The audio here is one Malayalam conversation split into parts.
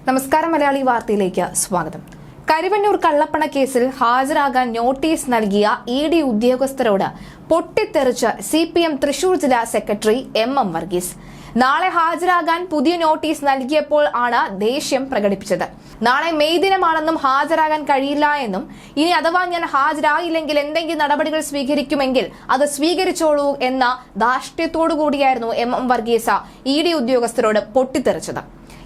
നമസ്കാരം. മലയാളി വാർത്തയിലേക്ക് സ്വാഗതം. കരുവന്നൂർ കള്ളപ്പണ കേസിൽ ഹാജരാകാൻ നോട്ടീസ് നൽകിയ ഇഡി ഉദ്യോഗസ്ഥരോട് പൊട്ടിത്തെറിച്ച് സിപിഎം തൃശൂർ ജില്ലാ സെക്രട്ടറി എം വർഗീസ്. നാളെ ഹാജരാകാൻ പുതിയ നോട്ടീസ് നൽകിയപ്പോൾ ആണ് ദേഷ്യം പ്രകടിപ്പിച്ചത്. നാളെ മെയ് ദിനമാണെന്നും ഹാജരാകാൻ കഴിയില്ല എന്നും ഇനി അഥവാ ഞാൻ ഹാജരായില്ലെങ്കിൽ എന്തെങ്കിലും നടപടികൾ സ്വീകരിക്കുമെങ്കിൽ അത് സ്വീകരിച്ചോളൂ എന്ന ധാർഷ്ട്യത്തോടുകൂടിയായിരുന്നു എം വർഗീസ് ഇഡി ഉദ്യോഗസ്ഥരോട് പൊട്ടിത്തെറിച്ചത്.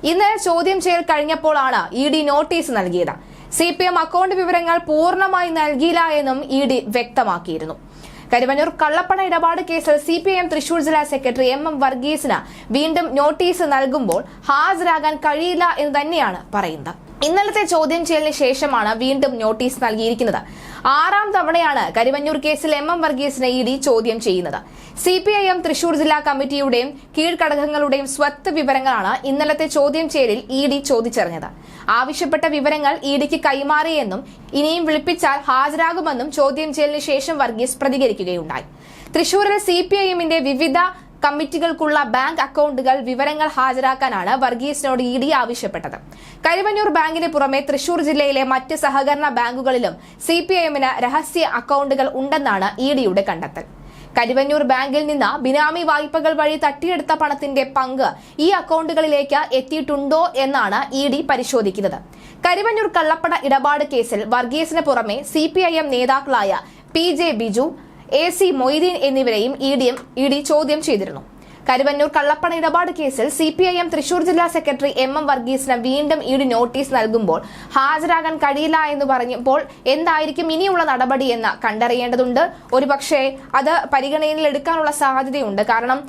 ഇന്നലെ ചോദ്യം ചെയ്യൽ കഴിഞ്ഞപ്പോഴാണ് ഇഡി നോട്ടീസ് നൽകിയത്. സിപിഎം അക്കൗണ്ട് വിവരങ്ങൾ പൂർണ്ണമായി നൽകിയില്ല എന്നും ഇഡി വ്യക്തമാക്കിയിരുന്നു. കരുവന്നൂർ കള്ളപ്പണ ഇടപാട് കേസിൽ സിപിഐഎം തൃശൂർ ജില്ലാ സെക്രട്ടറി എം വർഗീസിന് വീണ്ടും നോട്ടീസ് നൽകുമ്പോൾ ഹാജരാകാൻ കഴിയില്ല എന്ന് തന്നെയാണ് പറയുന്നത്. ഇന്നലത്തെ ചോദ്യം ചെയ്യലിന് ശേഷമാണ് വീണ്ടും നോട്ടീസ് നൽകിയിരിക്കുന്നത്. 6ാം തവണയാണ് കരുവന്നൂർ കേസിൽ എം വർഗീസിനെ ഇഡി ചോദ്യം ചെയ്യുന്നത്. സിപിഐഎം തൃശൂർ ജില്ലാ കമ്മിറ്റിയുടെയും കീഴ്ഘടകങ്ങളുടെയും സ്വത്ത് വിവരങ്ങളാണ് ഇന്നലത്തെ ചോദ്യം ചെയ്യലിൽ ഇഡി ചോദിച്ചറിഞ്ഞത്. ആവശ്യപ്പെട്ട വിവരങ്ങൾ ഇഡിക്ക് കൈമാറിയെന്നും ഇനിയും വിളിപ്പിച്ചാൽ ഹാജരാകുമെന്നും ചോദ്യം ചെയ്യലിന് ശേഷം വർഗീസ് പ്രതികരിക്കുകയുണ്ടായി. തൃശൂരിൽ സിപിഐഎമ്മിന്റെ വിവിധ കമ്മിറ്റികൾക്കുള്ള ബാങ്ക് അക്കൗണ്ടുകൾ വിവരങ്ങൾ ഹാജരാക്കാനാണ് വർഗീസിനോട് ഇഡി ആവശ്യപ്പെട്ടത്. കരുവന്നൂർ ബാങ്കിന് പുറമെ തൃശൂർ ജില്ലയിലെ മറ്റ് സഹകരണ ബാങ്കുകളിലും സിപിഐഎമ്മിന് രഹസ്യ അക്കൗണ്ടുകൾ ഉണ്ടെന്നാണ് ഇഡിയുടെ കണ്ടെത്തൽ. കരുവന്നൂർ ബാങ്കിൽ നിന്ന് ബിനാമി വായ്പകൾ വഴി തട്ടിയെടുത്ത പണത്തിന്റെ പങ്ക് ഈ അക്കൗണ്ടുകളിലേക്ക് എത്തിയിട്ടുണ്ടോ എന്നാണ് ഇഡി പരിശോധിക്കുന്നത്. കരുവന്നൂർ കള്ളപ്പണ ഇടപാട് കേസിൽ വർഗീസിന് പുറമെ സിപിഐഎം നേതാക്കളായ PJ ബിജു, AC മൊയ്തീൻ എന്നിവരെയും ഇഡി ചോദ്യം ചെയ്തിരുന്നു. കരുവന്നൂർ കള്ളപ്പണ ഇടപാട് കേസിൽ സിപിഐഎം തൃശൂർ ജില്ലാ സെക്രട്ടറി എം വർഗീസിന് വീണ്ടും ഇഡി നോട്ടീസ് നൽകുമ്പോൾ ഹാജരാകാൻ കഴിയില്ല എന്ന് പറഞ്ഞപ്പോൾ എന്തായിരിക്കും ഇനിയുള്ള നടപടി എന്ന് കണ്ടറിയേണ്ടതുണ്ട്. ഒരുപക്ഷെ അത് പരിഗണനയിൽ എടുക്കാനുള്ള സാധ്യതയുണ്ട്. കാരണം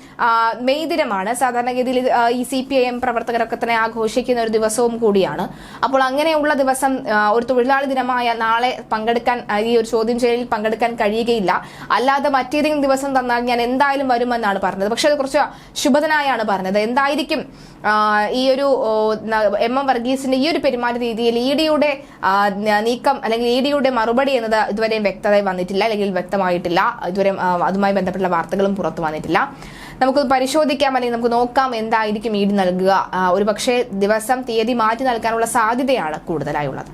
മെയ് ദിനമാണ്. സാധാരണഗതിയിൽ ഈ സിപിഐഎം പ്രവർത്തകരൊക്കെ തന്നെ ആഘോഷിക്കുന്ന ഒരു ദിവസവും കൂടിയാണ്. അപ്പോൾ അങ്ങനെയുള്ള ദിവസം ഒരു തൊഴിലാളി ദിനമായ നാളെ പങ്കെടുക്കാൻ, ഈ ഒരു ചോദ്യം ചെയ്യലിൽ പങ്കെടുക്കാൻ കഴിയുകയില്ല. അല്ലാതെ മറ്റേതെങ്കിലും ദിവസം തന്നാൽ ഞാൻ എന്തായാലും വരുമെന്നാണ് പറഞ്ഞത്. പക്ഷെ അത് കുറച്ച് ശുഭതനായാണ് പറഞ്ഞത്. എന്തായിരിക്കും ഈ ഒരു എം വർഗീസിന്റെ ഈ ഒരു പെരുമാറ്റ രീതിയിൽ ഇഡിയുടെ നീക്കം അല്ലെങ്കിൽ ഇഡിയുടെ മറുപടി എന്നത് ഇതുവരെ വ്യക്തത വന്നിട്ടില്ല, അല്ലെങ്കിൽ വ്യക്തമായിട്ടില്ല. ഇതുവരെ അതുമായി ബന്ധപ്പെട്ട വാർത്തകളും പുറത്തു വന്നിട്ടില്ല. നമുക്ക് പരിശോധിക്കാം, അല്ലെങ്കിൽ നമുക്ക് നോക്കാം എന്തായിരിക്കും ഇഡി നൽകുക. ഒരു പക്ഷേ ദിവസം തീയതി മാറ്റി നൽകാനുള്ള സാധ്യതയാണ് കൂടുതലായുള്ളത്.